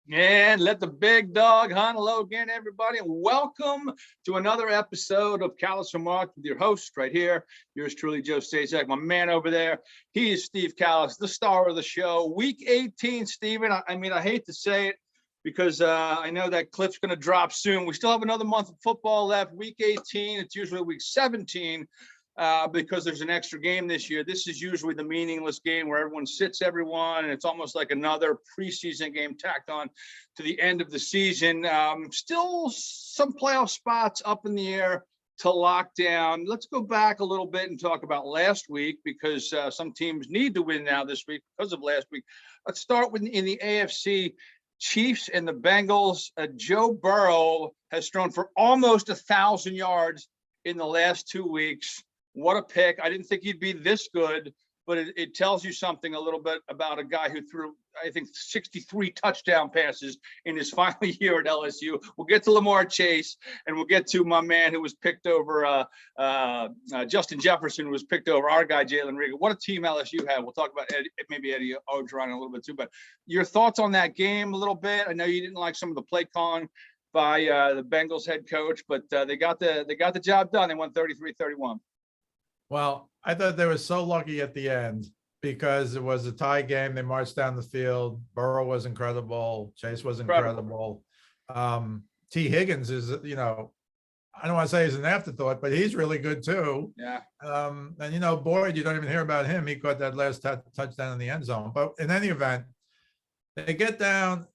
And let the big dog hunt. Hello again, everybody, and welcome to another episode of Kallas Remarks with your host right here. Yours truly, Joe Staszak. My man over there, he is Steve Kallas, the star of the show. Week 18, Steven. I hate to say it because I know that clip's going to drop soon. We still have another month of football left. Week 18, it's usually week 17. Because there's an extra game this year. This is usually the meaningless game where everyone sits everyone, and it's almost like another preseason game tacked on to the end of the season. Still some playoff spots up in the air to lock down. Let's go back a little bit and talk about last week because some teams need to win now this week because of last week. Let's start with in the AFC. Chiefs and the Bengals. Joe Burrow has thrown for almost 1,000 yards in the last 2 weeks. What a pick. I didn't think he'd be this good, but it tells you something a little bit about a guy who threw, I think, 63 touchdown passes in his final year at LSU. We'll get to Lamar Chase, and we'll get to my man who was picked over, Justin Jefferson, who was picked over our guy, Jalen Reagor. What a team LSU had. We'll talk about maybe Eddie Orgeron a little bit too, but your thoughts on that game a little bit? I know you didn't like some of the play calling by the Bengals head coach, but they got the job done. They won 33-31. Well, I thought they were so lucky at the end because it was a tie game. They marched down the field. Burrow was incredible. Chase was incredible. T. Higgins is, I don't want to say he's an afterthought, but he's really good too. Yeah. And, Boyd, you don't even hear about him. He caught that last touchdown in the end zone. But in any event, they get down.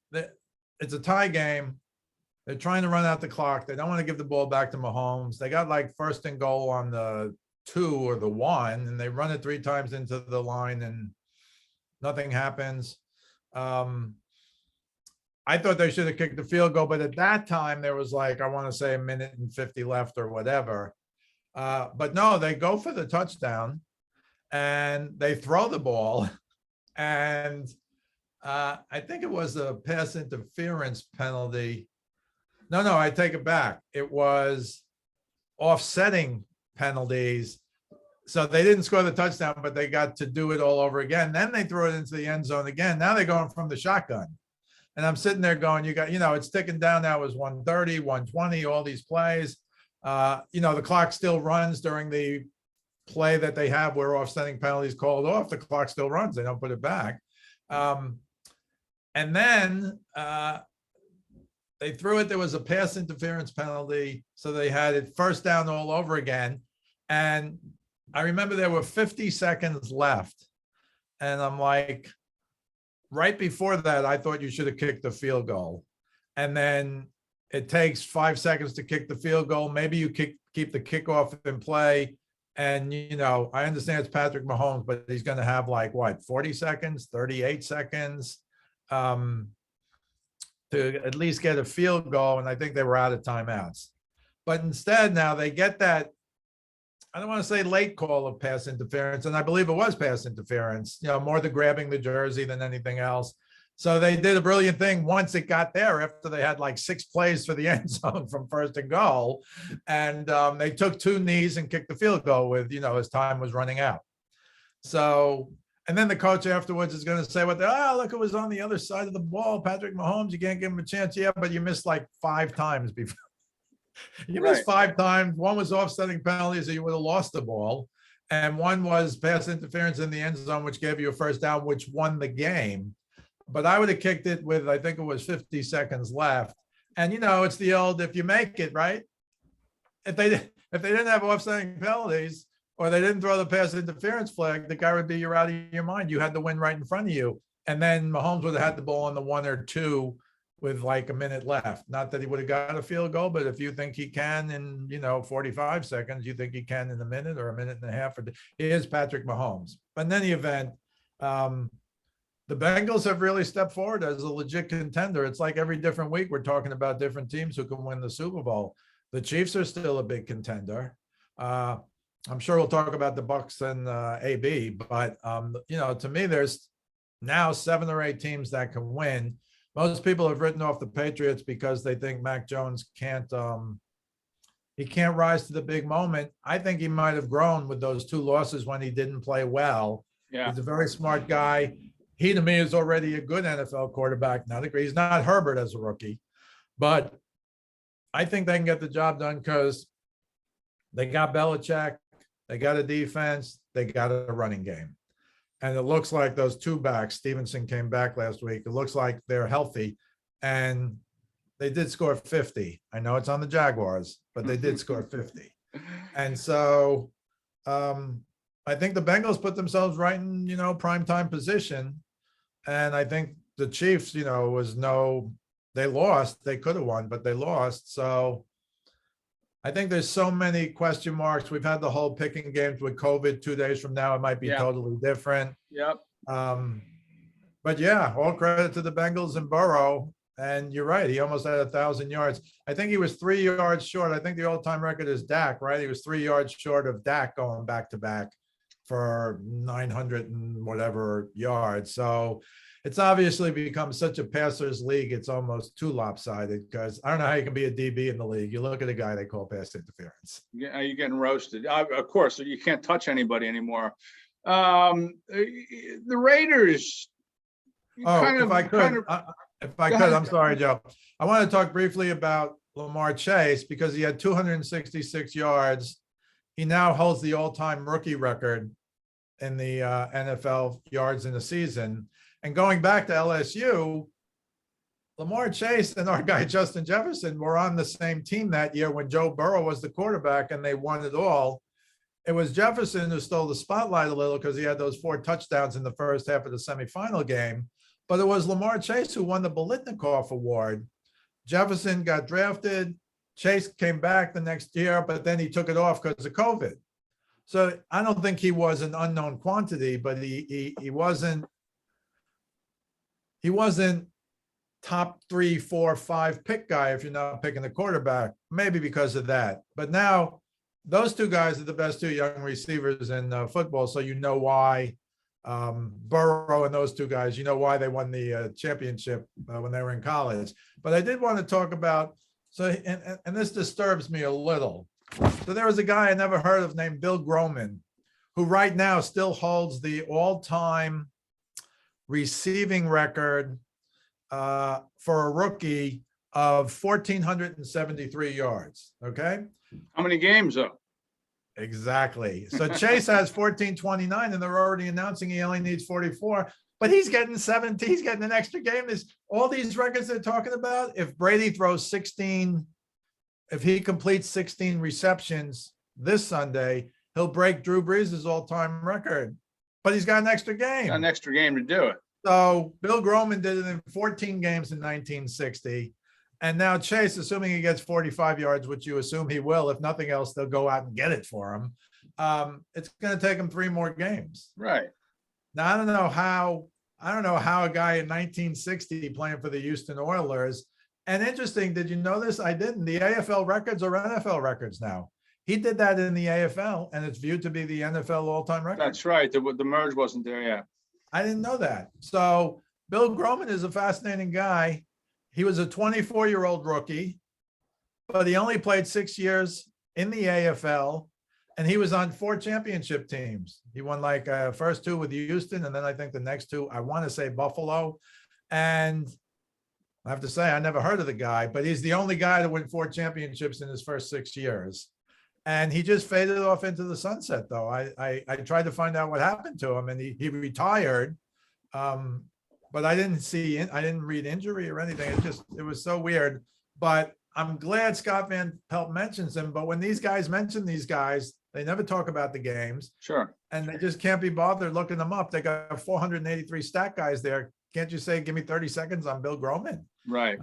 It's a tie game. They're trying to run out the clock. They don't want to give the ball back to Mahomes. They got like 1st and goal on the 2 or the 1, and they run it 3 times into the line and nothing happens. I thought they should have kicked the field goal, but at that time there was like, I want to say 1:50 left or whatever. But no, they go for the touchdown and they throw the ball. And I think it was a pass interference penalty. No, I take it back. It was offsetting penalties. So they didn't score the touchdown, but they got to do it all over again. Then they throw it into the end zone again. Now they're going from the shotgun. And I'm sitting there going, it's ticking down now. It was 130, 120, all these plays. The clock still runs during the play that they have where offsetting penalties called off. The clock still runs. They don't put it back. And then they threw it. There was a pass interference penalty. So they had it 1st down all over again. And I remember there were 50 seconds left. And I'm like, right before that, I thought you should have kicked the field goal. And then it takes 5 seconds to kick the field goal. Maybe you keep the kickoff in play. And, I understand it's Patrick Mahomes, but he's going to have 40 seconds, 38 seconds. To at least get a field goal, and I think they were out of timeouts. But instead, now they get that, I don't want to say late call of pass interference, and I believe it was pass interference, more the grabbing the jersey than anything else. So they did a brilliant thing once it got there after they had 6 plays for the end zone from 1st and goal. And they took 2 knees and kicked the field goal with, as time was running out. So, and then the coach afterwards is going to say, look, it was on the other side of the ball. Patrick Mahomes, you can't give him a chance. Yeah, but you missed 5 times before. Missed 5 times. One was offsetting penalties, so you would have lost the ball. And one was pass interference in the end zone, which gave you a 1st down, which won the game. But I would have kicked it with, I think it was 50 seconds left. And, it's the old, if you make it, right? If they didn't have offsetting penalties, or they didn't throw the pass interference flag, the guy would be, you're out of your mind. You had the win right in front of you. And then Mahomes would have had the ball on the 1 or 2 with a minute left. Not that he would have got a field goal, but if you think he can in, 45 seconds, you think he can in a minute or a minute and a half. He is Patrick Mahomes. But in any event, the Bengals have really stepped forward as a legit contender. It's like every different week, we're talking about different teams who can win the Super Bowl. The Chiefs are still a big contender. I'm sure we'll talk about the Bucs and AB, but to me, there's now 7 or 8 teams that can win. Most people have written off the Patriots because they think Mac Jones can't rise to the big moment. I think he might have grown with those 2 losses when he didn't play well. Yeah. He's a very smart guy. he to me is already a good NFL quarterback. Not agree. He's not Herbert as a rookie, but I think they can get the job done because they got Belichick, they got a defense, they got a running game. And it looks like those two backs, Stephenson came back last week. It looks like they're healthy. And they did score 50. I know it's on the Jaguars, but they did score 50. And so I think the Bengals put themselves right in, prime time position. And I think the Chiefs, they lost. They could have won, but they lost. So I think there's so many question marks. We've had the whole picking games with COVID. 2 days from now, it might be totally different. Yep. But yeah, all credit to the Bengals and Burrow. And you're right. He almost had 1,000 yards. I think he was 3 yards short. I think the all-time record is Dak, right? He was 3 yards short of Dak going back to back for 900 and whatever yards. So it's obviously become such a passer's league. It's almost too lopsided because I don't know how you can be a DB in the league. You look at a guy they call pass interference. Yeah, you're getting roasted. Of course, you can't touch anybody anymore. The Raiders. If I could, I'm sorry, Joe. I want to talk briefly about Lamar Chase because he had 266 yards. He now holds the all-time rookie record in the NFL yards in a season. And going back to LSU, Lamar Chase and our guy Justin Jefferson were on the same team that year when Joe Burrow was the quarterback and they won it all. It was Jefferson who stole the spotlight a little because he had those 4 touchdowns in the first half of the semifinal game. But it was Lamar Chase who won the Biletnikoff Award. Jefferson got drafted. Chase came back the next year, but then he took it off because of COVID. So I don't think he was an unknown quantity, but he wasn't top 3, 4, 5 pick guy if you're not picking the quarterback, maybe because of that. But now those two guys are the best 2 young receivers in football. So you know why Burrow and those 2 guys, you know why they won the championship when they were in college. But I did want to talk about, and this disturbs me a little. So there was a guy I never heard of named Bill Groman, who right now still holds the all-time receiving record for a rookie of 1,473 yards. Okay. How many games though? Exactly. So Chase has 1,429 and they're already announcing he only needs 44, but he's getting 17. He's getting an extra game. There's all these records they're talking about. If Brady throws 16, if he completes 16 receptions this Sunday, he'll break Drew Brees' all-time record, but he's got an extra game. An extra game to do it. So Bill Groman did it in 14 games in 1960. And now Chase, assuming he gets 45 yards, which you assume he will, if nothing else, they'll go out and get it for him. It's going to take him 3 more games. Right. Now, I don't know how a guy in 1960 playing for the Houston Oilers. And interesting, did you know this? I didn't. The AFL records are NFL records now. He did that in the AFL, and it's viewed to be the NFL all-time record. That's right. The merge wasn't there yet. I didn't know that. So Bill Groman is a fascinating guy. He was a 24-year-old rookie, but he only played 6 years in the AFL, and he was on 4 championship teams. He won like first 2 with Houston, and then I think the next 2, I want to say Buffalo. And I have to say, I never heard of the guy, but he's the only guy to win 4 championships in his first 6 years. And he just faded off into the sunset, though. I tried to find out what happened to him, and he retired. But I didn't read injury or anything. It was so weird. But I'm glad Scott Van Pelt mentions him. But when these guys mention these guys, they never talk about the games. Sure. And they just can't be bothered looking them up. They got 483 stat guys there. Can't you say, give me 30 seconds on Bill Groman? Right.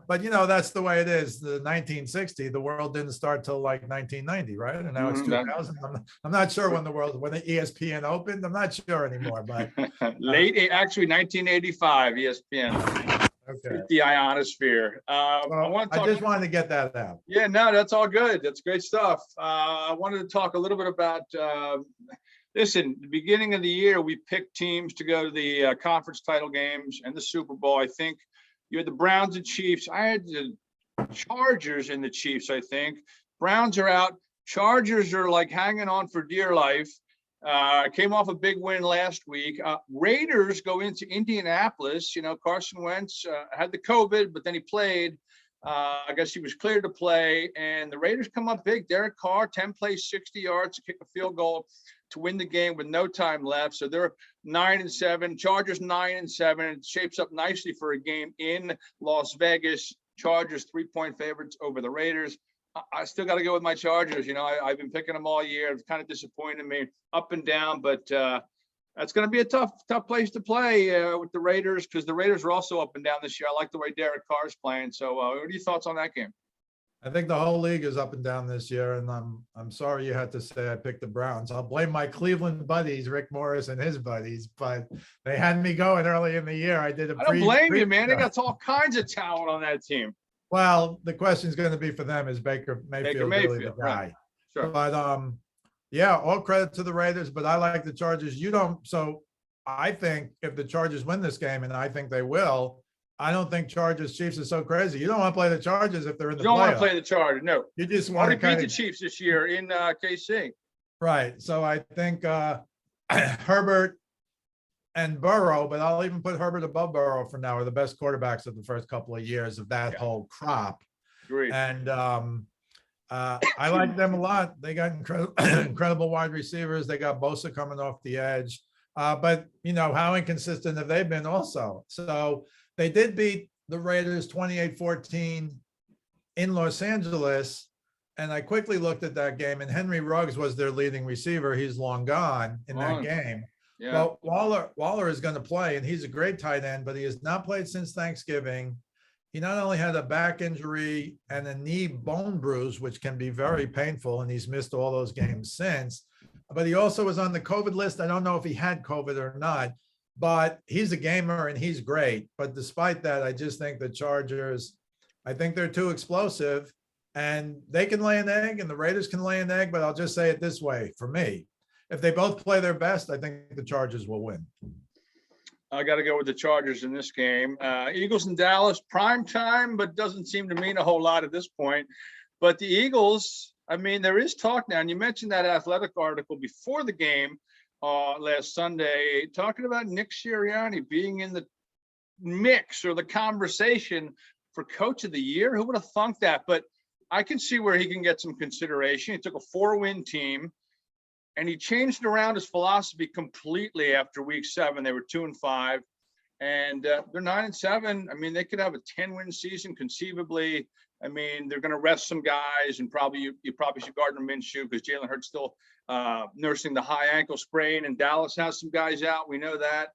But that's the way it is. The 1960, the world didn't start till like 1990, right? And now it's 2000. I'm not sure when the ESPN opened. I'm not sure anymore, but actually 1985 ESPN. Okay. The ionosphere. I just wanted to get that out. Yeah, no, that's all good. That's great stuff. I wanted to talk a little bit about. Listen, the beginning of the year, we picked teams to go to the conference title games and the Super Bowl. I think you had the Browns and Chiefs. I had the Chargers and the Chiefs, I think. Browns are out. Chargers are like hanging on for dear life. Came off a big win last week. Raiders go into Indianapolis. Carson Wentz had the COVID, but then he played. I guess he was cleared to play, and the Raiders come up big. Derek Carr, 10 plays, 60 yards to kick a field goal to win the game with no time left. So they're 9-7. Chargers 9-7. It shapes up nicely for a game in Las Vegas. Chargers 3-point favorites over the Raiders. I still got to go with my Chargers. I've been picking them all year. It's kind of disappointed me up and down, but that's going to be a tough place to play with the Raiders, because the Raiders are also up and down this year. I like the way Derek Carr is playing. So what are your thoughts on that game? I think the whole league is up and down this year, and I'm sorry you had to say I picked the Browns. I'll blame my Cleveland buddies, Rick Morris and his buddies, but they had me going early in the year. I don't blame you, man. They got all kinds of talent on that team. Well, the question is going to be for them, is Baker Mayfield really the guy? Right. Sure. But yeah, all credit to the Raiders, but I like the Chargers. You don't. So I think if the Chargers win this game, and I think they will, I don't think Chargers Chiefs is so crazy. You don't want to play the Chargers if they're in the playoffs. You don't want to play the Chargers, no. You just want to beat the Chiefs this year in KC. Right. So I think Herbert and Burrow, but I'll even put Herbert above Burrow for now, are the best quarterbacks of the first couple of years of that whole crop. Agreed. And I like them a lot. They got incredible wide receivers. They got Bosa coming off the edge. But, how inconsistent have they been also? So they did beat the Raiders 28-14 in Los Angeles. And I quickly looked at that game, and Henry Ruggs was their leading receiver. He's long gone in that game. Yeah. But Waller is going to play, and he's a great tight end, but he has not played since Thanksgiving. He not only had a back injury and a knee bone bruise, which can be very painful, and he's missed all those games since, but he also was on the COVID list. I don't know if he had COVID or not, but he's a gamer and he's great. But despite that, I just think the Chargers, I think they're too explosive, and they can lay an egg and the Raiders can lay an egg, but I'll just say it this way, for me, if they both play their best, I think the Chargers will win. I got to go with the Chargers in this game. Eagles in Dallas, prime time, but doesn't seem to mean a whole lot at this point. But the Eagles, there is talk now, and you mentioned that Athletic article before the game last Sunday, talking about Nick Sirianni being in the mix or the conversation for Coach of the Year. Who would have thunk that? But I can see where he can get some consideration. He took a 4-win team, and he changed around his philosophy completely after week 7. They were 2-5, and they're 9-7. They could have a 10-win season conceivably. They're going to rest some guys, and you probably should Gardner Minshew, because Jalen Hurts still nursing the high ankle sprain, and Dallas has some guys out. We know that.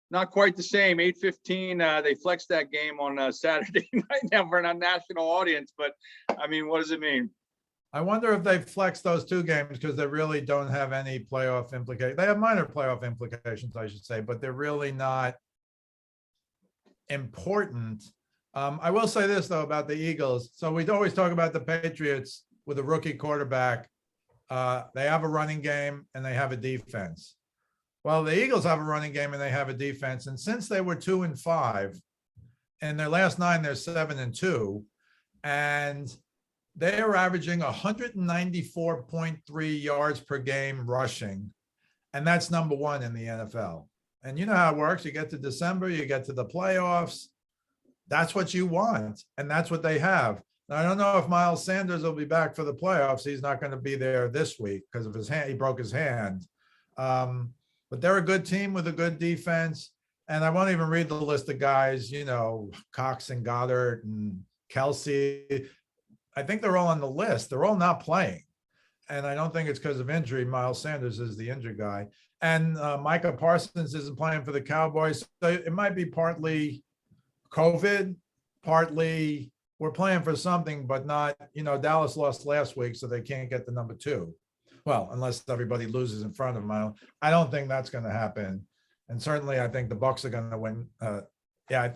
Not quite the same. 8:15. They flexed that game on Saturday night now for a national audience. But what does it mean? I wonder if they flex those 2 games because they really don't have any playoff implications. They have minor playoff implications, I should say, but they're really not important. I will say this, though, about the Eagles. So we'd always talk about the Patriots with a rookie quarterback. They have a running game and they have a defense. Well, the Eagles have a running game and they have a defense. And since they were 2-5, and their last 9, they're 7-2, and they are averaging 194.3 yards per game rushing. And that's number 1 in the NFL. And you know how it works. You get to December, you get to the playoffs. That's what you want. And that's what they have. Now, I don't know if Miles Sanders will be back for the playoffs. He's not going to be there this week because of his hand. He broke his hand. But they're a good team with a good defense. And I won't even read the list of guys, Cox and Goddard and Kelsey. I think they're all on the list. They're all not playing. And I don't think it's because of injury. Miles Sanders is the injured guy. And Micah Parsons isn't playing for the Cowboys. So it might be partly COVID, partly we're playing for something, but not, Dallas lost last week, so they can't get the number 2. Well, unless everybody loses in front of them. I don't think that's going to happen. And certainly I think the Bucs are going to win.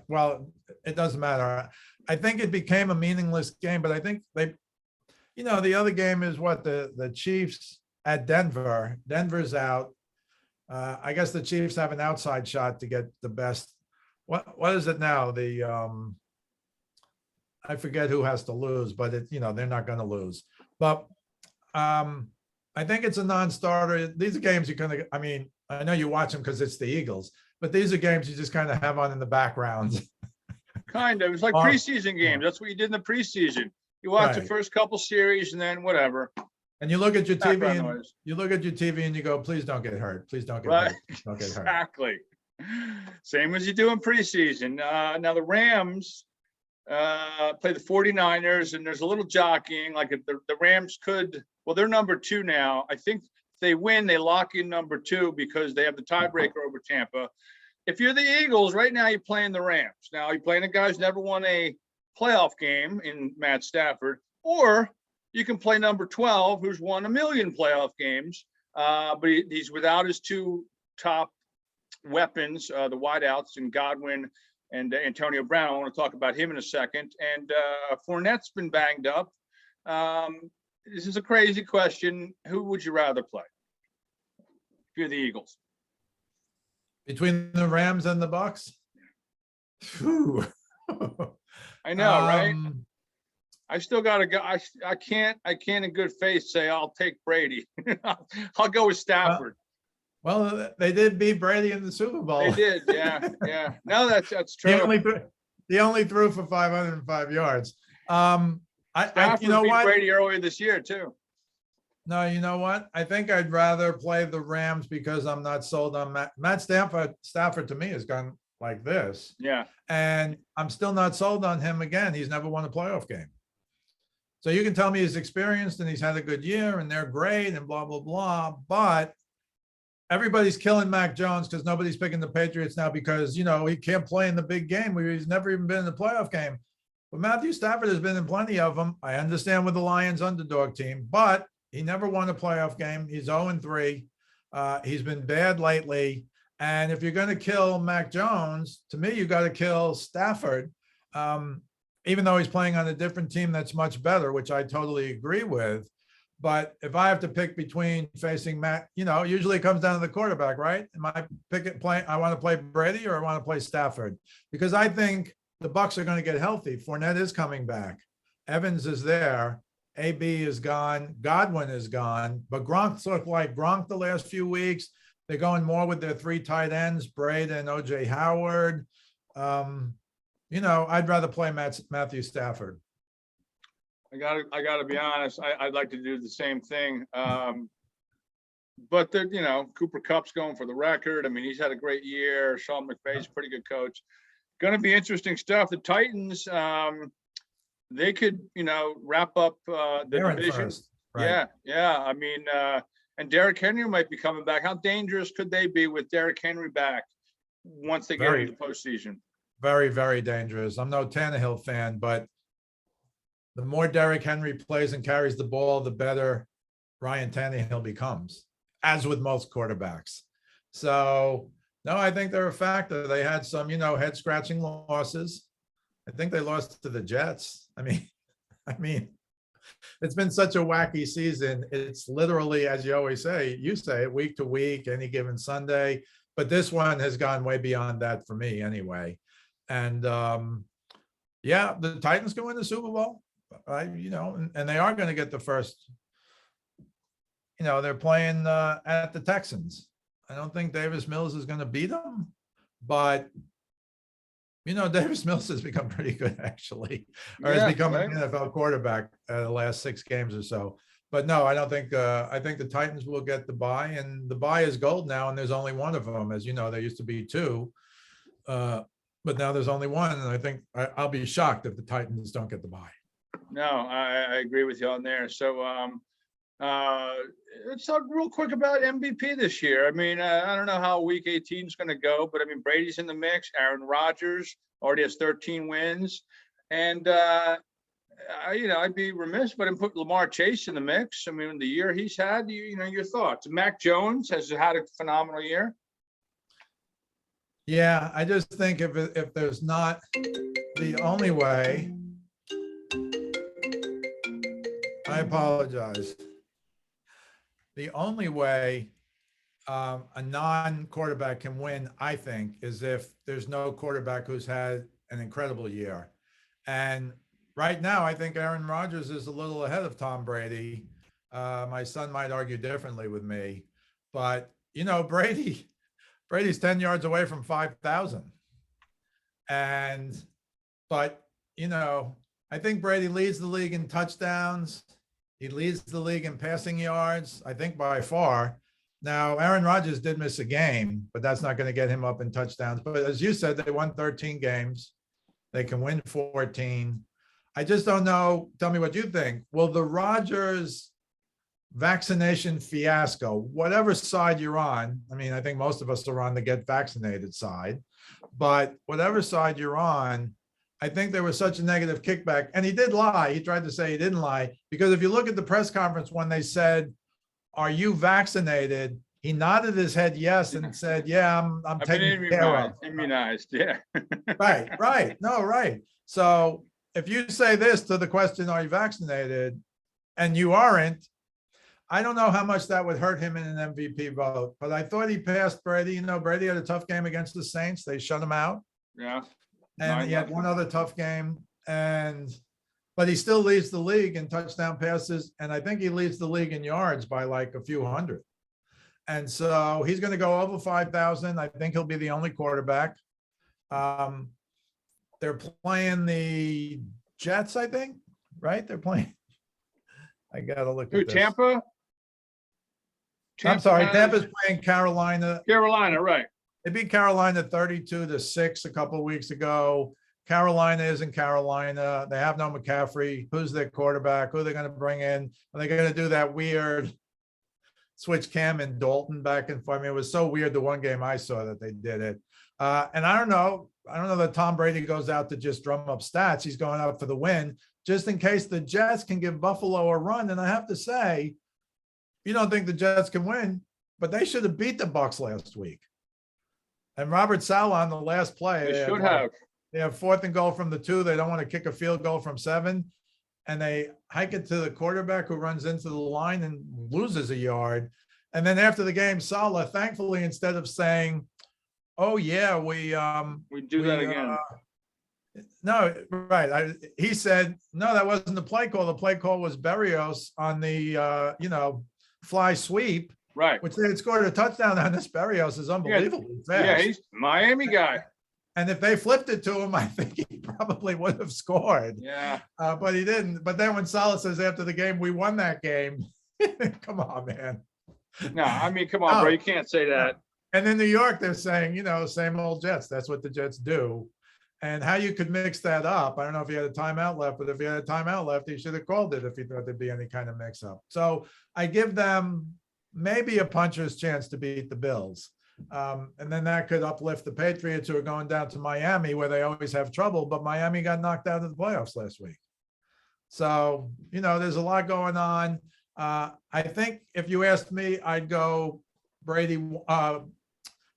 Well, it doesn't matter. I think it became a meaningless game, but I think they, the other game is what the Chiefs at Denver. Denver's out. I guess the Chiefs have an outside shot to get the best. What is it now? I forget who has to lose, but they're not going to lose. But I I think it's a non-starter. These are games you kind of, I mean, I know you watch them because it's the Eagles, but these are games you just kind of have on in the background. Kind of. It's like preseason games. That's what you did in the preseason. You watch the first couple series and then whatever. And you look at your TV and you look at your TV and you go, please don't get hurt. Please don't get hurt. Please don't get hurt. Exactly. Same as you do in preseason. Now the Rams play the 49ers, and there's a little jockeying. Like if the Rams could, well, they're number 2 now. I think if they win, they lock in number 2 because they have the tiebreaker over Tampa. If you're the Eagles, right now you're playing the Rams. Now you're playing a guy who's never won a playoff game in Matt Stafford, or you can play number 12, who's won 1 million playoff games, but he's without his 2 top weapons, the wideouts, and Godwin and Antonio Brown. I want to talk about him in a second. And Fournette's been banged up. This is a crazy question. Who would you rather play if you're the Eagles? Between the Rams and the Bucks? Whew. I know, right? I still got to go. I can't in good faith say I'll take Brady. I'll go with Stafford. Well, they did beat Brady in the Super Bowl. They did, yeah. No, that's true. He only threw for 505 yards. Stafford you know beat what? Brady earlier this year too. No, you know what? I think I'd rather play the Rams because I'm not sold on Matt Stafford. Stafford to me has gone like this. Yeah. And I'm still not sold on him again. He's never won a playoff game. So you can tell me he's experienced and he's had a good year and they're great and blah, blah, blah. But everybody's killing Mac Jones because nobody's picking the Patriots now because, you know, he can't play in the big game where he's never even been in the playoff game. But Matthew Stafford has been in plenty of them. I understand with the Lions underdog team, but he never won a playoff game. He's 0-3. He's been bad lately. And if you're going to kill Mac Jones, to me, you got to kill Stafford, even though he's playing on a different team that's much better, which I totally agree with. But if I have to pick between facing Matt, you know, usually it comes down to the quarterback, right? Am I I want to play Brady or I want to play Stafford? Because I think the Bucs are going to get healthy. Fournette is coming back. Evans is there. AB is gone. Godwin is gone. But Gronk's looked like Gronk the last few weeks. They're going more with their 3 tight ends, Braid and OJ Howard. You know, I'd rather play Matthew Stafford. I gotta be honest. I'd like to do the same thing. But you know, Cooper Kupp's going for the record. I mean, he's had a great year. Sean McVay's a pretty good coach. Going to be interesting stuff. The Titans, they could, you know, wrap up the division. Right. Yeah. I mean, and Derrick Henry might be coming back. How dangerous could they be with Derrick Henry back once they get into the postseason? Very, very dangerous. I'm no Tannehill fan, but the more Derrick Henry plays and carries the ball, the better Ryan Tannehill becomes, as with most quarterbacks. So, no, I think they're a factor. They had some, you know, head-scratching losses. I think they lost to the Jets. I mean, it's been such a wacky season. It's literally, as you always say, week to week, any given Sunday. But this one has gone way beyond that for me anyway. And yeah, the Titans can win the Super Bowl. You know, and they are going to get the first, you know, they're playing at the Texans. I don't think Davis Mills is going to beat them, but, you know, Davis Mills has become pretty good, actually, or has become an NFL quarterback the last 6 games or so. But no, I don't think, I think the Titans will get the bye, and the bye is gold now, and there's only one of them. As you know, there used to be 2, but now there's only one, and I think I'll be shocked if the Titans don't get the bye. No, I agree with you on there. So let's talk real quick about MVP this year. I mean, I don't know how week 18 is going to go, but I mean, Brady's in the mix. Aaron Rodgers already has 13 wins. And, you know, I'd be remiss if I didn't put Lamar Chase in the mix. I mean, the year he's had, you know, your thoughts. Mac Jones has had a phenomenal year. Yeah, I just think if there's not the only way, I apologize. The only way a non-quarterback can win, I think, is if there's no quarterback who's had an incredible year. And right now, I think Aaron Rodgers is a little ahead of Tom Brady. My son might argue differently with me, but Brady's 10 yards away from 5,000. But I think Brady leads the league in touchdowns. He leads the league in passing yards, I think by far. Now, Aaron Rodgers did miss a game, but that's not going to get him up in touchdowns. But as you said, they won 13 games. They can win 14. I just don't know. Tell me what you think. Will the Rodgers vaccination fiasco, whatever side you're on, I mean, I think most of us are on the get vaccinated side, but whatever side you're on, I think there was such a negative kickback. And he did lie. He tried to say he didn't lie, because if you look at the press conference when they said, "Are you vaccinated?" he nodded his head yes and said, "Yeah, I'm taken care of." Immunized, yeah. Right. No, right. So if you say this to the question, "Are you vaccinated?" and you aren't, I don't know how much that would hurt him in an MVP vote, but I thought he passed Brady. Brady had a tough game against the Saints. They shut him out. Yeah. And he had one other tough game, but he still leads the league in touchdown passes, and I think he leads the league in yards by like a few hundred. And so he's going to go over 5,000. I think he'll be the only quarterback. They're playing the Jets, I think, right? They're playing. I got to look at this. Tampa? I'm sorry, Tampa's playing Carolina. Carolina, right. They beat Carolina 32-6 a couple of weeks ago. Carolina isn't Carolina. They have no McCaffrey. Who's their quarterback? Who are they going to bring in? Are they going to do that weird switch Cam and Dalton back and forth? I mean, it was so weird the one game I saw that they did it. And I don't know that Tom Brady goes out to just drum up stats. He's going out for the win, just in case the Jets can give Buffalo a run. And I have to say, you don't think the Jets can win, but they should have beat the Bucs last week. And Robert Saleh on the last play. They should have. They have 4th and goal from the 2. They don't want to kick a field goal from 7. And they hike it to the quarterback, who runs into the line and loses a yard. And then after the game, Saleh, thankfully, instead of saying, "Oh yeah, we do that again." No, right. He said, "No, that wasn't the play call. The play call was Berrios on the fly sweep." Right. Which they had scored a touchdown on. This Berrios is unbelievably fast. Yeah, he's Miami guy. And if they flipped it to him, I think he probably would have scored. Yeah. But he didn't. But then when Saleh says after the game, "We won that game," come on, man. No, I mean, come on, bro. You can't say that. And in New York, they're saying, same old Jets. That's what the Jets do. And how you could mix that up, I don't know if he had a timeout left, but if he had a timeout left, he should have called it if he thought there'd be any kind of mix-up. So I give them maybe a puncher's chance to beat the Bills. And then that could uplift the Patriots, who are going down to Miami, where they always have trouble, but Miami got knocked out of the playoffs last week. So, there's a lot going on. I think if you asked me, I'd go Brady,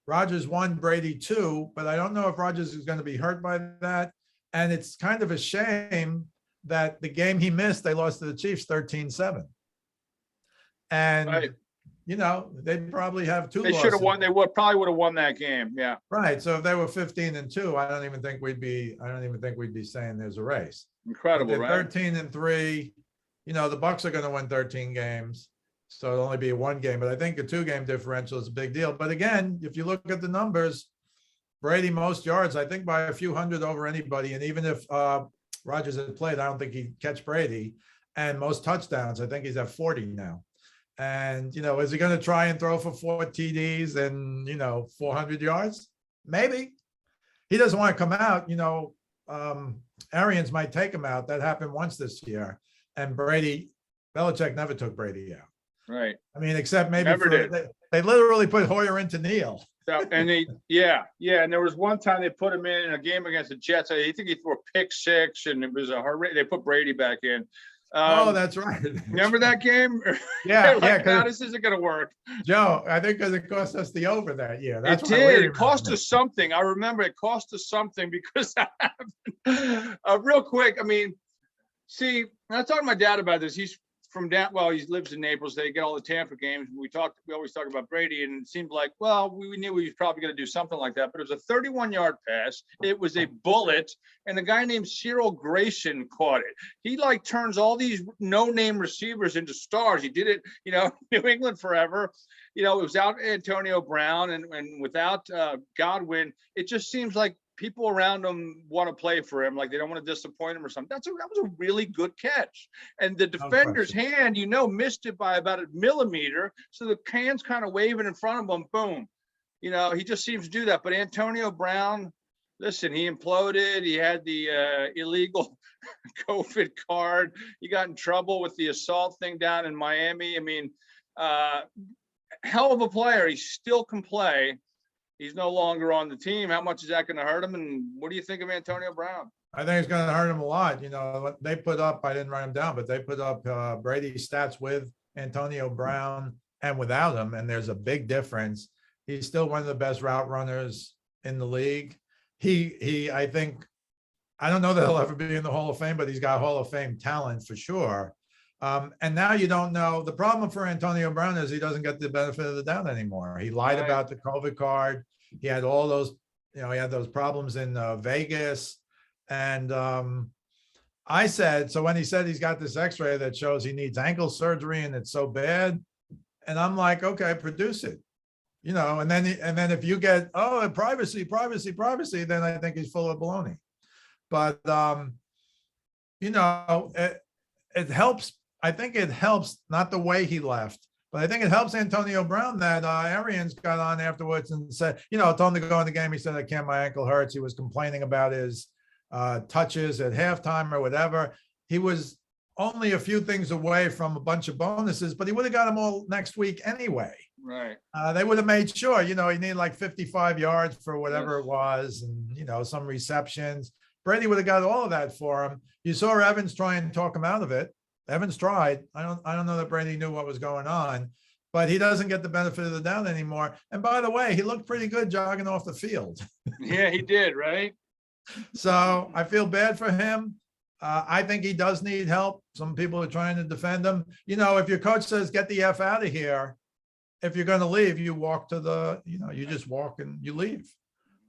Rodgers 1, Brady 2, but I don't know if Rodgers is going to be hurt by that. And it's kind of a shame that the game he missed, they lost to the Chiefs 13-7. And right. They'd probably have 2 They should have won. They probably would have won that game. Yeah. Right. So if they were 15-2, I don't even think we'd be saying there's a race. Incredible, right? 13-3. The Bucs are going to win 13 games. So it'll only be 1 game, but I think a 2-game differential is a big deal. But again, if you look at the numbers, Brady most yards, I think by a few hundred over anybody. And even if Rodgers had played, I don't think he'd catch Brady. And most touchdowns, I think he's at 40 now. And, is he going to try and throw for 4 TDs and, 400 yards? Maybe. He doesn't want to come out. Arians might take him out. That happened once this year. And Belichick never took Brady out. Right. I mean, except maybe they literally put Hoyer into Neal. So, and and there was one time they put him in a game against the Jets. I think he threw a pick 6, and it was they put Brady back in. That's right. Remember that game? Yeah, like, no, this isn't going to work. Joe, I think because it cost us the over that year. It did. It cost us something. I remember it cost us something because that happened. Real quick, I mean, see, I was talking to my dad about this. He's from down, well, he lives in Naples. They get all the Tampa games. We always talk about Brady, and it seemed like, well, we knew he was probably going to do something like that, but it was a 31-yard pass. It was a bullet, and a guy named Cyril Grayson caught it. He like turns all these no-name receivers into stars. He did it, New England forever. It was out Antonio Brown and without Godwin. It just seems like people around him want to play for him, like they don't want to disappoint him or something. That was a really good catch. And the defender's hand, missed it by about a millimeter. So the hand's kind of waving in front of him, boom. He just seems to do that. But Antonio Brown, listen, he imploded. He had the illegal COVID card. He got in trouble with the assault thing down in Miami. I mean, hell of a player. He still can play. He's no longer on the team. How much is that going to hurt him? And what do you think of Antonio Brown? I think it's going to hurt him a lot. They put up, I didn't write him down, but they put up Brady's stats with Antonio Brown and without him. And there's a big difference. He's still one of the best route runners in the league. I think, I don't know that he'll ever be in the Hall of Fame, but he's got Hall of Fame talent for sure. And now you don't know. The problem for Antonio Brown is he doesn't get the benefit of the doubt anymore. He lied about the COVID card. He had all those, he had those problems in Vegas. And I said, so when he said he's got this x-ray that shows he needs ankle surgery and it's so bad, and I'm like, okay, produce it. And then if you get, privacy, then I think he's full of baloney. But, it helps. I think it helps, not the way he left, but I think it helps Antonio Brown that Arians got on afterwards and said, told him to go in the game. He said, my ankle hurts. He was complaining about his touches at halftime or whatever. He was only a few things away from a bunch of bonuses, but he would have got them all next week anyway. Right. They would have made sure, he needed like 55 yards for whatever it was and, some receptions. Brady would have got all of that for him. You saw Evans try and talk him out of it. Evans tried. I don't know that Brady knew what was going on, but he doesn't get the benefit of the doubt anymore. And by the way, he looked pretty good jogging off the field. Yeah, he did, right? So I feel bad for him. I think he does need help. Some people are trying to defend him. If your coach says, get the F out of here, if you're going to leave, you walk to you just walk and you leave.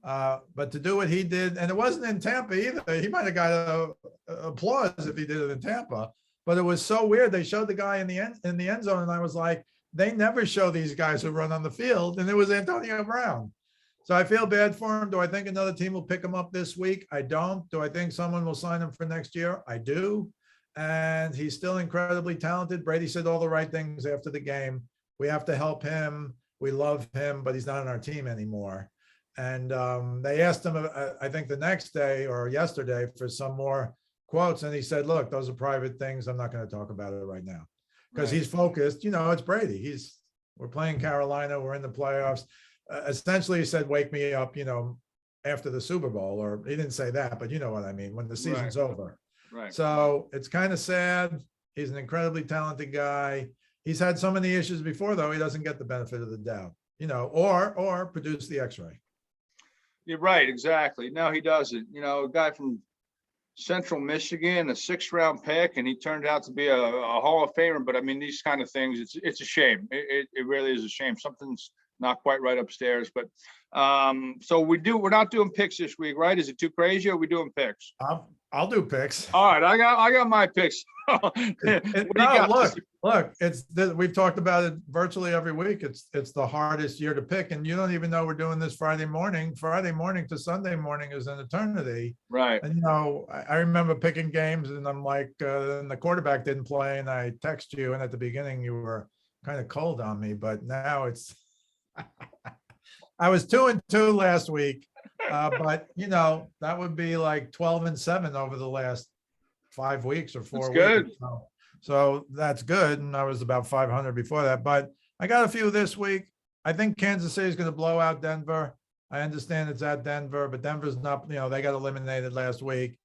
But to do what he did, and it wasn't in Tampa either. He might have got applause if he did it in Tampa. But it was so weird. They showed the guy in the end zone, and I was like, they never show these guys who run on the field, and it was Antonio Brown. So I feel bad for him. Do I think another team will pick him up this week? I don't. Do I think someone will sign him for next year? I do. And he's still incredibly talented. Brady said all the right things after the game. We have to help him. We love him, but he's not on our team anymore. And they asked him, I think the next day or yesterday, for some more quotes, and he said, look, those are private things. I'm not going to talk about it right now, because he's focused. It's Brady. We're playing Carolina. We're in the playoffs. Essentially, he said, wake me up, after the Super Bowl, or he didn't say that, but you know what I mean, when the season's over. Right. So it's kind of sad. He's an incredibly talented guy. He's had so many issues before, though. He doesn't get the benefit of the doubt, or produce the x-ray. You're right. Exactly. No, he doesn't. A guy from Central Michigan, a 6th-round pick, and he turned out to be a Hall of Famer. But I mean, these kind of things, it's a shame. It really is a shame. Something's not quite right upstairs. But so we're not doing picks this week, right? Is it too crazy, or are we doing picks? I'll do picks. All right, I got my picks. Look, we've talked about it virtually every week. It's the hardest year to pick, and you don't even know we're doing this Friday morning. Friday morning to Sunday morning is an eternity. Right. And I remember picking games, and I'm like, and the quarterback didn't play, and I text you, and at the beginning you were kind of cold on me, but now it's. I was 2-2 last week. But that would be like 12-7 over the last 5 weeks or 4 that's weeks. Good. So that's good. And I was about 500 before that, but I got a few this week. I think Kansas City is going to blow out Denver. I understand it's at Denver, but Denver's not, they got eliminated last week.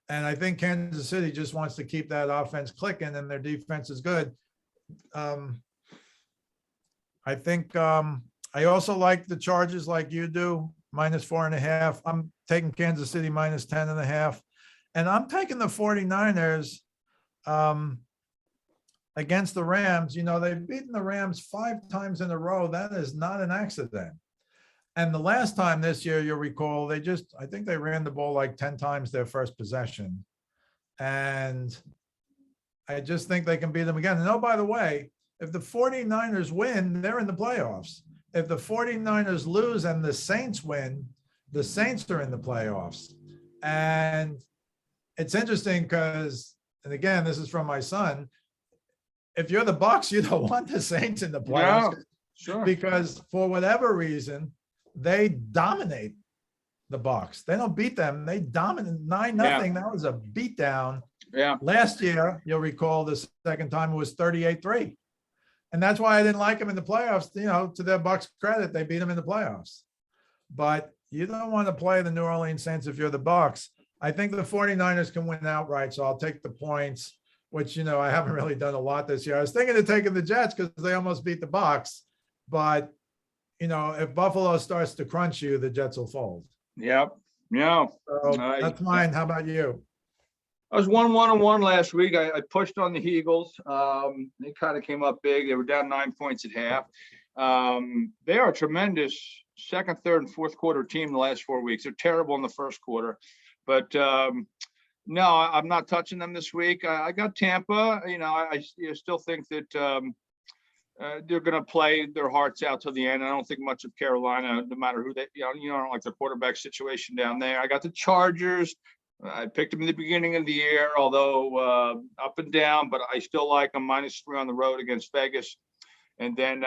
And I think Kansas City just wants to keep that offense clicking, and their defense is good. I think I also like the Chargers like you do. -4.5. I'm taking Kansas City -10.5. And I'm taking the 49ers. against the Rams. They've beaten the Rams 5 times in a row. That is not an accident. And the last time this year, you'll recall, I think they ran the ball like 10 times their first possession. And I just think they can beat them again. And oh, by the way, if the 49ers win, they're in the playoffs. If the 49ers lose and the Saints win, the Saints are in the playoffs. And it's interesting because, and again, this is from my son, if you're the Bucs, you don't want the Saints in the playoffs. No, sure. Because for whatever reason, they dominate the Bucs. They don't beat them. They dominate 9-0. Yeah. That was a beatdown. Yeah. Last year, you'll recall the second time it was 38-3. And that's why I didn't like them in the playoffs. To their Bucs credit, they beat them in the playoffs. But you don't want to play the New Orleans Saints if you're the Bucs. I think the 49ers can win outright, so I'll take the points, which, I haven't really done a lot this year. I was thinking of taking the Jets because they almost beat the Bucs. But, if Buffalo starts to crunch you, the Jets will fold. Yep. Yeah. So that's mine. How about you? I was 1-1-1 last week. I pushed on the Eagles. They kind of came up big. They were down 9 points at half. They are a tremendous second, third, and fourth quarter team the last 4 weeks. They're terrible in the first quarter. But no, I'm not touching them this week. I got Tampa. I still think that they're going to play their hearts out till the end. I don't think much of Carolina, no matter who they, I don't like the quarterback situation down there. I got the Chargers. I picked them in the beginning of the year, although up and down, but I still like them -3 on the road against Vegas. And then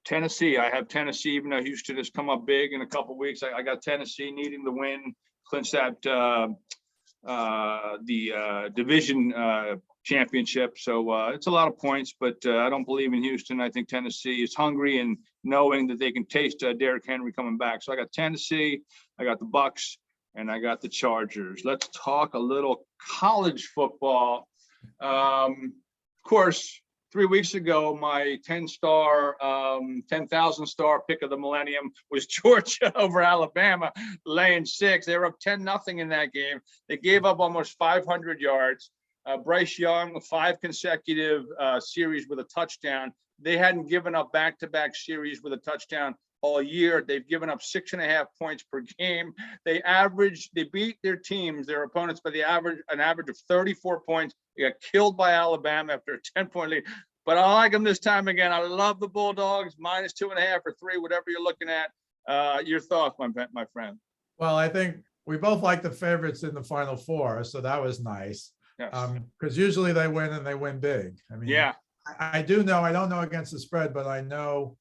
Tennessee, I have Tennessee, even though Houston has come up big in a couple of weeks. I got Tennessee needing the win, clinch that the division championship. So it's a lot of points, but I don't believe in Houston. I think Tennessee is hungry and knowing that they can taste Derrick Henry coming back. So I got Tennessee, I got the Bucs, and I got the Chargers. Let's talk a little college football. Of course, 3 weeks ago, my 10,000 star pick of the Millennium was Georgia over Alabama, laying 6. They were up 10-0 in that game. They gave up almost 500 yards. Bryce Young, 5 consecutive series with a touchdown. They hadn't given up back-to-back series with a touchdown all year. They've given up 6.5 points per game. They beat their teams, their opponents, by an average of 34 points. They got killed by Alabama after a 10-point lead. But I like them this time again. I love the Bulldogs, -2.5 or 3, whatever you're looking at. Your thoughts, my friend? Well, I think we both like the favorites in the Final Four, so that was nice. Yes. Because usually they win and they win big. I mean, yeah, I do know, I don't know against the spread, but I know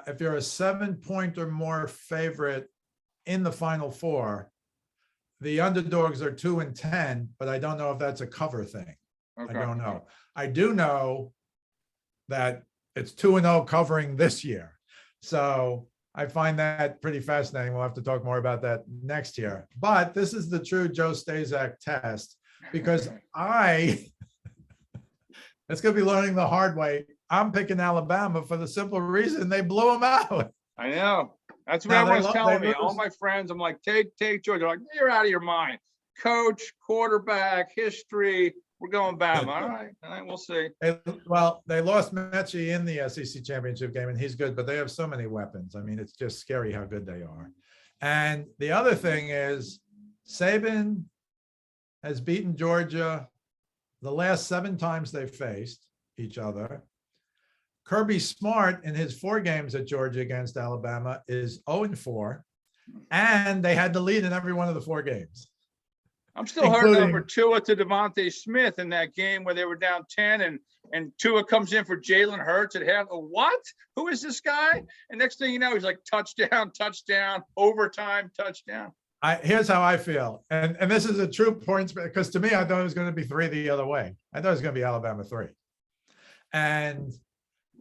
if you're a 7-point or more favorite in the Final Four, the underdogs are 2-10, but I don't know if that's a cover thing. Okay. I don't know. I do know that it's 2-0 covering this year. So I find that pretty fascinating. We'll have to talk more about that next year. But this is the true Joe Staszak test, because it's going to be learning the hard way. I'm picking Alabama for the simple reason they blew them out. I know. That's what everyone's telling me. All my friends, I'm like, take Georgia. They're like, you're out of your mind. Coach, quarterback, history. We're going Bama. All right, we'll see. Well, they lost Mechie in the SEC championship game, and he's good, but they have so many weapons. I mean, it's just scary how good they are. And the other thing is, Saban has beaten Georgia the last 7 times they've faced each other. Kirby Smart, in his 4 games at Georgia against Alabama, is 0-4, and they had the lead in every one of the 4 games. I'm still hurting over Tua to Devontae Smith in that game where they were down 10, and Tua comes in for Jalen Hurts at half. What? Who is this guy? And next thing you know, he's like touchdown, overtime, touchdown. Here's how I feel, and this is a true point, because to me, I thought it was going to be 3 the other way. I thought it was going to be Alabama 3, and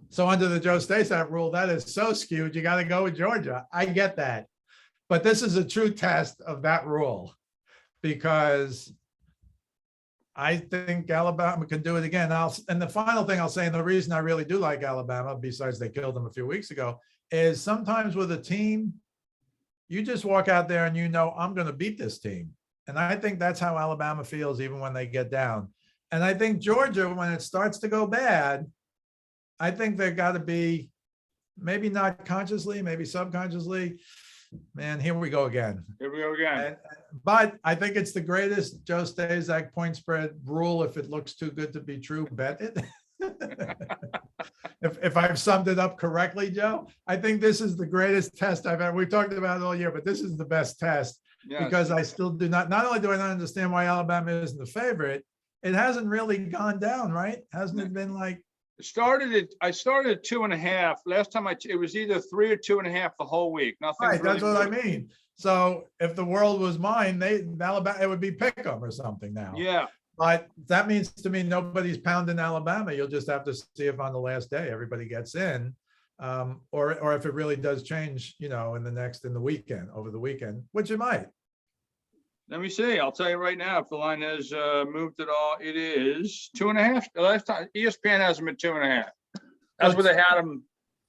so under the Joe Staszak rule, that is so skewed. You got to go with Georgia. I get that, but this is a true test of that rule, because I think Alabama can do it again. And the final thing I'll say, and the reason I really do like Alabama, besides they killed them a few weeks ago, is sometimes with a team, you just walk out there and I'm going to beat this team. And I think that's how Alabama feels even when they get down. And I think Georgia, when it starts to go bad, I think they've got to be, maybe not consciously, maybe subconsciously. Man, here we go again. Here we go again. But I think it's the greatest Joe Staszak point spread rule. If it looks too good to be true, bet it. If I've summed it up correctly, Joe, I think this is the greatest test I've ever. We've talked about it all year, but this is the best test because I still do not only do I not understand why Alabama isn't the favorite, it hasn't really gone down, right? Hasn't it been like? I started at 2.5. Last time it was either 3 or 2.5 the whole week. Nothing. Right, that's what I mean. So if the world was mine, Alabama, it would be pick 'em or something now. Yeah. But that means to me nobody's pounding Alabama. You'll just have to see if on the last day everybody gets in, or if it really does change, in the weekend, over the weekend, which it might. Let me see. I'll tell you right now if the line has moved at all. It is 2.5. The last time ESPN has them at 2.5. That's where they had them.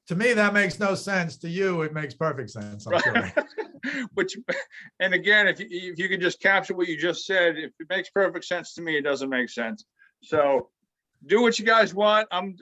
To me, that makes no sense. To you, it makes perfect sense. I'm sure. And again, if you can just capture what you just said, if it makes perfect sense to me, it doesn't make sense. So do what you guys want. I'm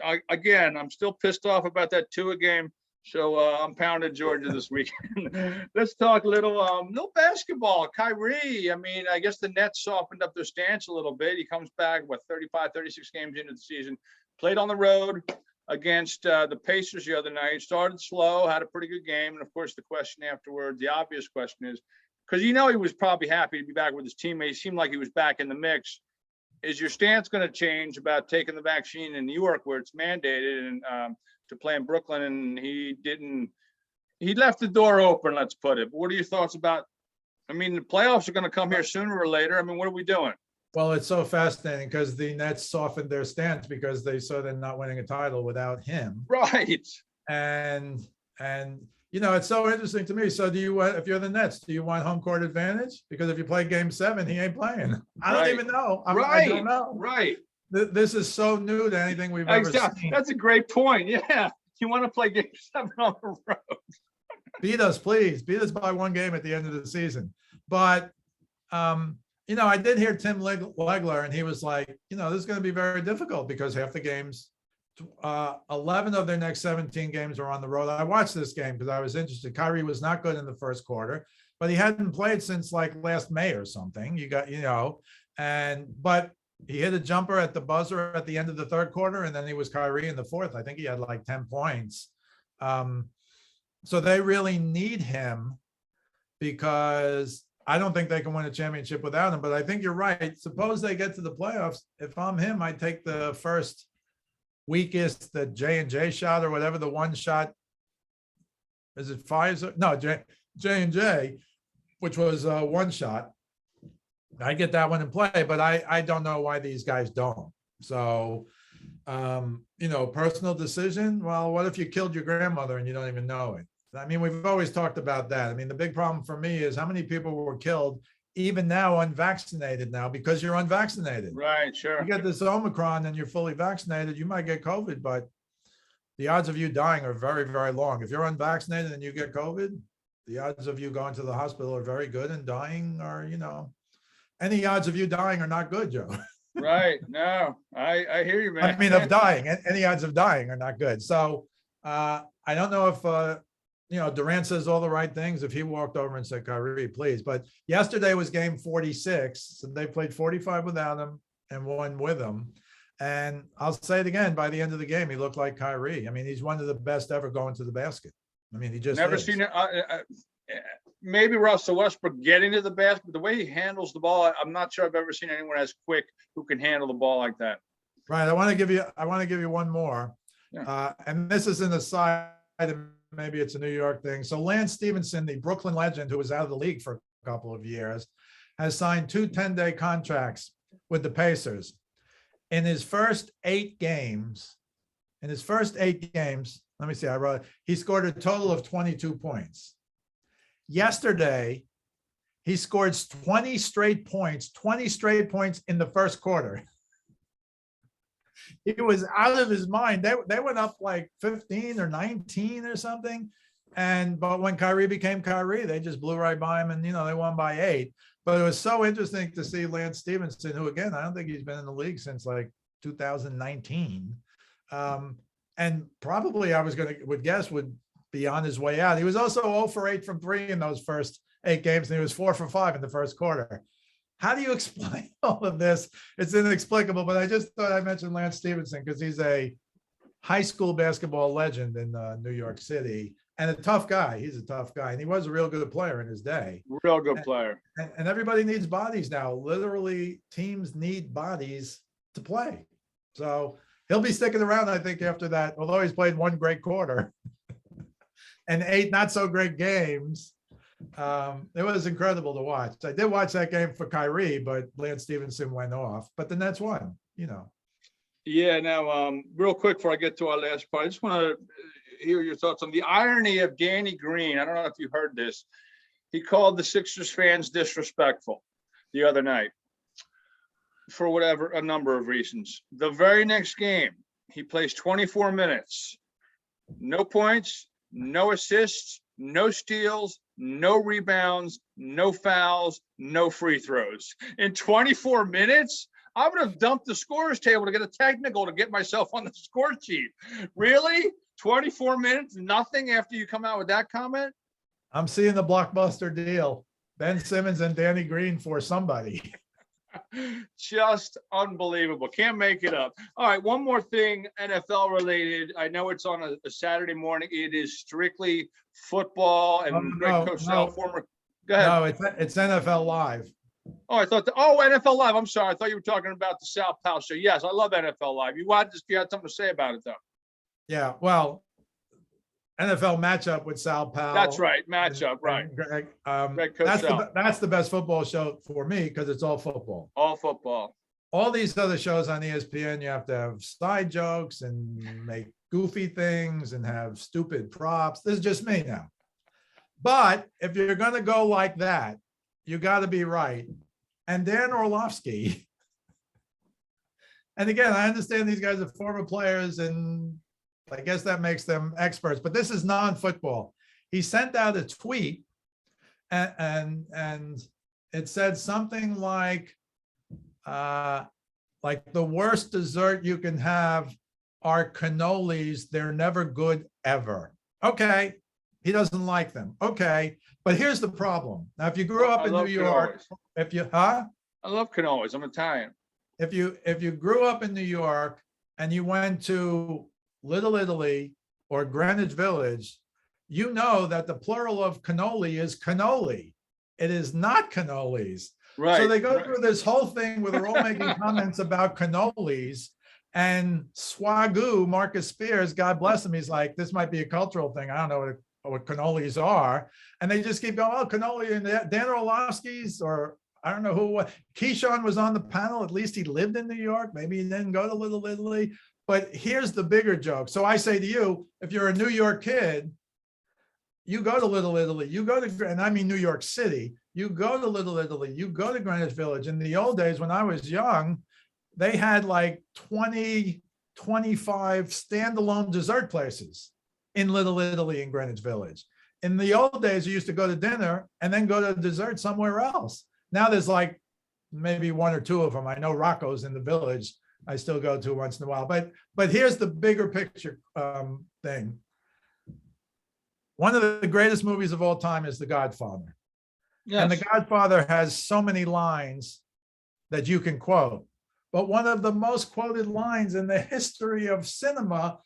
still pissed off about that Tua game. So I'm pounding Georgia this weekend. Let's talk a little basketball. Kyrie, I guess the Nets softened up their stance a little bit. He comes back, 35, 36 games into the season, played on the road against the Pacers the other night, started slow, had a pretty good game. And of course, the question afterward, the obvious question is, because he was probably happy to be back with his teammates. He seemed like he was back in the mix. Is your stance going to change about taking the vaccine in New York where it's mandated and to play in Brooklyn? And he left the door open, let's put it. But what are your thoughts about, the playoffs are going to come here sooner or later. What are we doing? Well, it's so fascinating because the Nets softened their stance because they saw they're not winning a title without him. Right. And it's so interesting to me. So do you, if you're the Nets, do you want home court advantage? Because if you play game 7, he ain't playing. I don't even know. I don't know. Right. This is so new to anything we've ever seen. That's a great point. Yeah. You want to play game 7 on the road. Beat us, please. Beat us by 1 game at the end of the season. But, I did hear Tim Legler, and he was like, this is going to be very difficult because half the games, 11 of their next 17 games are on the road. I watched this game because I was interested. Kyrie was not good in the first quarter, but he hadn't played since like last May or something. But he hit a jumper at the buzzer at the end of the third quarter, and then he was Kyrie in the fourth. I think he had like 10 points. So they really need him because I don't think they can win a championship without him. But I think you're right. Suppose they get to the playoffs. If I'm him, I'd take the first weakest, the J&J shot or whatever, the one shot. Is it Pfizer? No, J&J, which was one shot. I get that one in play, but I don't know why these guys don't. So, personal decision. Well, what if you killed your grandmother and you don't even know it? We've always talked about that. The big problem for me is how many people were killed, even now unvaccinated now, because you're unvaccinated. Right, sure. You get this Omicron and you're fully vaccinated, you might get COVID, but the odds of you dying are very, very long. If you're unvaccinated and you get COVID, the odds of you going to the hospital are very good, and dying are, any odds of you dying are not good, Joe. Right. No, I hear you, man. Of dying, any odds of dying are not good. So I don't know if, Durant says all the right things if he walked over and said, Kyrie, please. But yesterday was game 46. So they played 45 without him and 1 with him. And I'll say it again, by the end of the game, he looked like Kyrie. He's one of the best ever going to the basket. He just never is. Seen it. Maybe Russell Westbrook getting to the basket, but the way he handles the ball, I'm not sure I've ever seen anyone as quick who can handle the ball like that. Right. I want to give you one more. Yeah. And this is an aside, maybe it's a New York thing. So Lance Stephenson, the Brooklyn legend who was out of the league for a couple of years, has signed 2 10-day contracts with the Pacers. In his first 8 games, let me see, he scored a total of 22 points. Yesterday, he scored 20 straight points in the first quarter. He was out of his mind. They went up like 15 or 19 or something. But when Kyrie became Kyrie, they just blew right by him, and they won by 8. But it was so interesting to see Lance Stephenson, who again, I don't think he's been in the league since like 2019. And probably would guess would be on his way out. He was also 0 for 8 from 3 in those first 8 games, and he was 4 for 5 in the first quarter. How do you explain all of this? It's inexplicable, but I just thought I mentioned Lance Stephenson because he's a high school basketball legend in New York City and a tough guy. He's a tough guy, and he was a real good player in his day. Real good player. And everybody needs bodies now. Literally, teams need bodies to play. So he'll be sticking around, I think, after that, although he's played 1 great quarter and 8 not so great games. It was incredible to watch. I did watch that game for Kyrie, but Lance Stephenson went off. But the Nets won, Yeah. Now, real quick before I get to our last part, I just want to hear your thoughts on the irony of Danny Green. I don't know if you heard this. He called the Sixers fans disrespectful the other night for a number of reasons. The very next game, he plays 24 minutes, no points, no assists, no steals, no rebounds, no fouls, no free throws. In 24 minutes, I would have dumped the scorer's table to get a technical to get myself on the score sheet. Really? 24 minutes, nothing after you come out with that comment? I'm seeing the blockbuster deal. Ben Simmons and Danny Green for somebody. Just unbelievable. Can't make it up. All right, one more thing, NFL related. I know it's on a Saturday morning. It is strictly football and Greg Cosell, former. Go ahead. No, it's NFL Live. Oh, I thought NFL Live. I'm sorry. I thought you were talking about the South Powell show. Yes, I love NFL Live. You had something to say about it, though. Yeah, well, NFL matchup with Sal Powell. That's right, matchup, right. Greg that's the best football show for me because it's all football. All football. All these other shows on ESPN, you have to have side jokes and make goofy things and have stupid props. This is just me now. But if you're going to go like that, you got to be right. And Dan Orlovsky, and again, I understand these guys are former players and I guess that makes them experts, but this is non-football. He sent out a tweet and it said something like the worst dessert you can have are cannolis. They're never good ever. Okay. He doesn't like them. Okay. But here's the problem. Now, if you grew up in New York, I love cannolis. I'm Italian. If you grew up in New York and you went to Little Italy or Greenwich Village, you know that the plural of cannoli is cannoli. It is not cannolis. Right. So they go through this whole thing where they're all making comments about cannolis. And Swagoo, Marcus Spears, God bless him, he's like, this might be a cultural thing. I don't know what cannolis are. And they just keep going, oh, cannoli and Dan Orlovsky's, or I don't know who. Keyshawn was on the panel. At least he lived in New York. Maybe he didn't go to Little Italy. But here's the bigger joke. So I say to you, if you're a New York kid, you go to Little Italy, you go to, and I mean New York City, you go to Little Italy, you go to Greenwich Village. In the old days, when I was young, they had like 20, 25 standalone dessert places in Little Italy and Greenwich Village. In the old days, you used to go to dinner and then go to dessert somewhere else. Now there's like maybe 1 or 2 of them. I know Rocco's in the Village. I still go to once in a while, but here's the bigger picture thing. One of the greatest movies of all time is The Godfather. Yes. And The Godfather has so many lines that you can quote, but one of the most quoted lines in the history of cinema,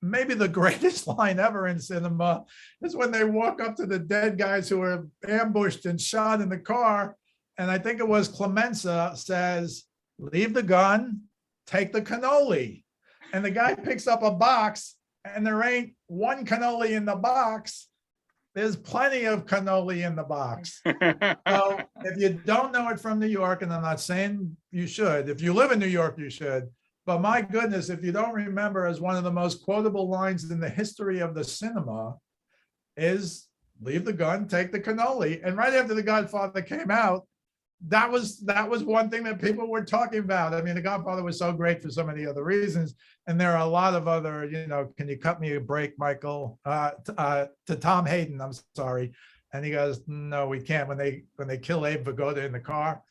maybe the greatest line ever in cinema, is when they walk up to the dead guys who are ambushed and shot in the car. And I think it was Clemenza says, leave the gun, take the cannoli. And the guy picks up a box and there ain't one cannoli in the box. There's plenty of cannoli in the box. So if you don't know it from New York, and I'm not saying you should, if you live in New York, you should. But my goodness, if you don't remember, as one of the most quotable lines in the history of the cinema is leave the gun, take the cannoli. And right after The Godfather came out, that was one thing that people were talking about. I mean, The Godfather was so great for so many other reasons, and there are a lot of other, can you cut me a break, Michael? To Tom Hayden, I'm sorry, and he goes, no, we can't. When they kill Abe Vigoda in the car,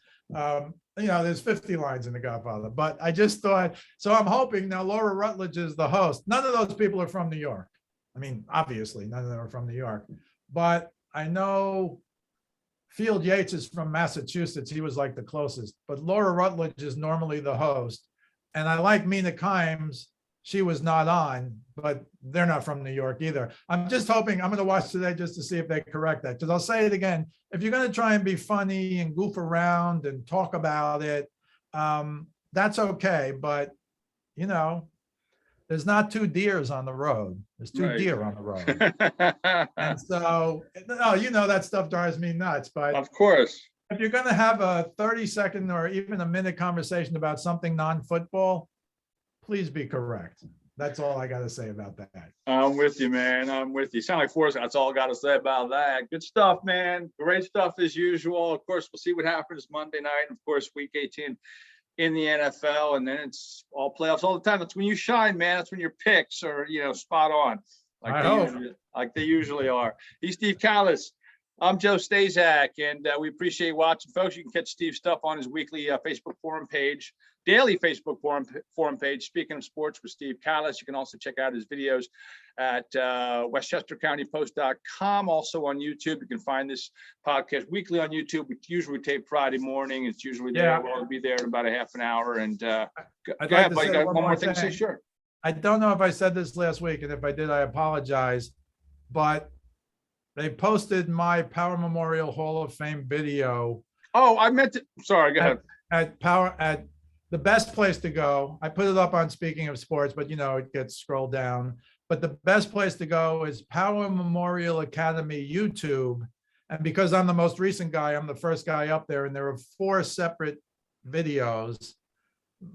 there's 50 lines in The Godfather. But I just thought, so I'm hoping now Laura Rutledge is the host. None of those people are from New York. I mean, obviously, none of them are from New York, but I know Field Yates is from Massachusetts. He was like the closest, but Laura Rutledge is normally the host. And I like Mina Kimes. She was not on, but they're not from New York either. I'm just hoping, I'm going to watch today just to see if they correct that. Because I'll say it again, if you're going to try and be funny and goof around and talk about it, that's okay. But, there's not two deers on the road. There's two deer on the road. And so, no, that stuff drives me nuts. But of course, if you're going to have a 30-second or even a minute conversation about something non-football, please be correct. That's all I got to say about that. I'm with you, man. I'm with you. Sound like Forrest. That's all I got to say about that. Good stuff, man. Great stuff as usual. Of course, we'll see what happens Monday night. Of course, week 18 in the NFL, and then it's all playoffs all the time. That's when you shine, man. That's when your picks are, spot on, like they usually are. He's Steve Kallas. I'm Joe Staszak, and we appreciate watching, folks. You can catch Steve's stuff on his weekly Facebook forum page, daily Facebook forum page. Speaking of sports with Steve Kallas, you can also check out his videos at westchestercountypost.com. Also on YouTube, you can find this podcast weekly on YouTube. We usually tape Friday morning. It's usually there. We'll be there in about a half an hour. And go ahead, buddy. Got one more thing to say? Sure. I don't know if I said this last week, and if I did, I apologize. But they posted my Power Memorial Hall of Fame video. Oh, I meant to. Sorry, go ahead. At the best place to go. I put it up on Speaking of Sports, but it gets scrolled down. But the best place to go is Power Memorial Academy YouTube. And because I'm the most recent guy, I'm the first guy up there, and there are 4 separate videos.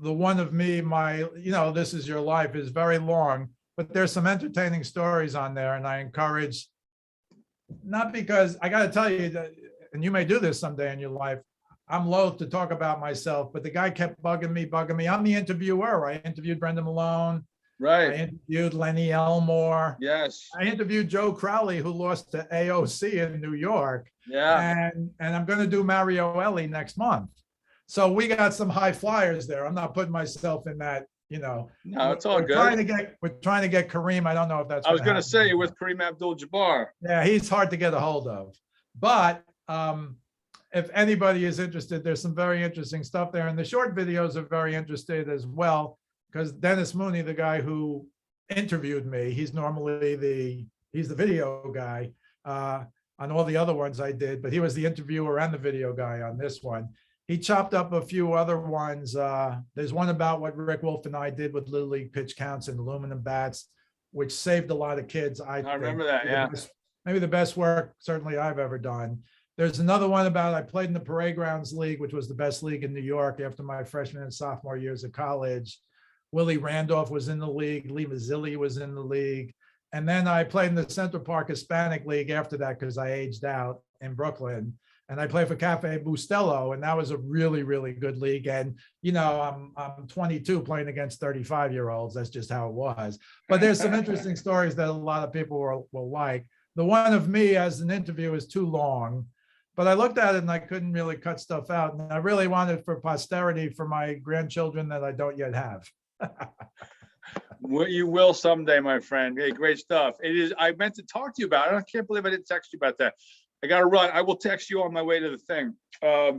The one of me, This Is Your Life, is very long, but there's some entertaining stories on there. And I encourage, not because I got to tell you that, and you may do this someday in your life, I'm loath to talk about myself, but the guy kept bugging me. I'm the interviewer. I interviewed Brendan Malone. Right. I interviewed Lenny Elmore. Yes. I interviewed Joe Crowley, who lost to AOC in New York. Yeah. And I'm going to do Mario Ellie next month. So we got some high flyers there. I'm not putting myself in that, No, it's all good. We're trying to get Kareem. I don't know if that's. I was going to say with Kareem Abdul-Jabbar. Yeah, he's hard to get a hold of. But if anybody is interested, there's some very interesting stuff there. And the short videos are very interesting as well, because Dennis Mooney, the guy who interviewed me, he's normally he's the video guy on all the other ones I did, but he was the interviewer and the video guy on this one. He chopped up a few other ones. There's one about what Rick Wolf and I did with Little League pitch counts and aluminum bats, which saved a lot of kids. I remember that, yeah. Maybe the best work certainly I've ever done. There's another one about I played in the Parade Grounds League, which was the best league in New York after my freshman and sophomore years of college. Willie Randolph was in the league. Lee Mazzilli was in the league. And then I played in the Central Park Hispanic League after that because I aged out in Brooklyn. And I played for Cafe Bustelo, and that was a really, really good league. And, I'm 22 playing against 35-year-olds. That's just how it was. But there's some interesting stories that a lot of people will like. The one of me as an interview is too long, but I looked at it and I couldn't really cut stuff out. And I really wanted for posterity for my grandchildren that I don't yet have. Well, you will someday, my friend. Hey, great stuff. It is. I meant to talk to you about it. I can't believe I didn't text you about that. I got to run. I will text you on my way to the thing.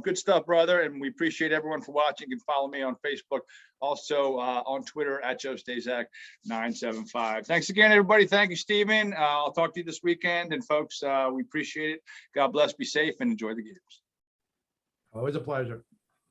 Good stuff, brother. And we appreciate everyone for watching. You can follow me on Facebook. Also on Twitter at Joe Staszak 975. Thanks again, everybody. Thank you, Steven. I'll talk to you this weekend. And folks, we appreciate it. God bless, be safe, and enjoy the games. Always a pleasure.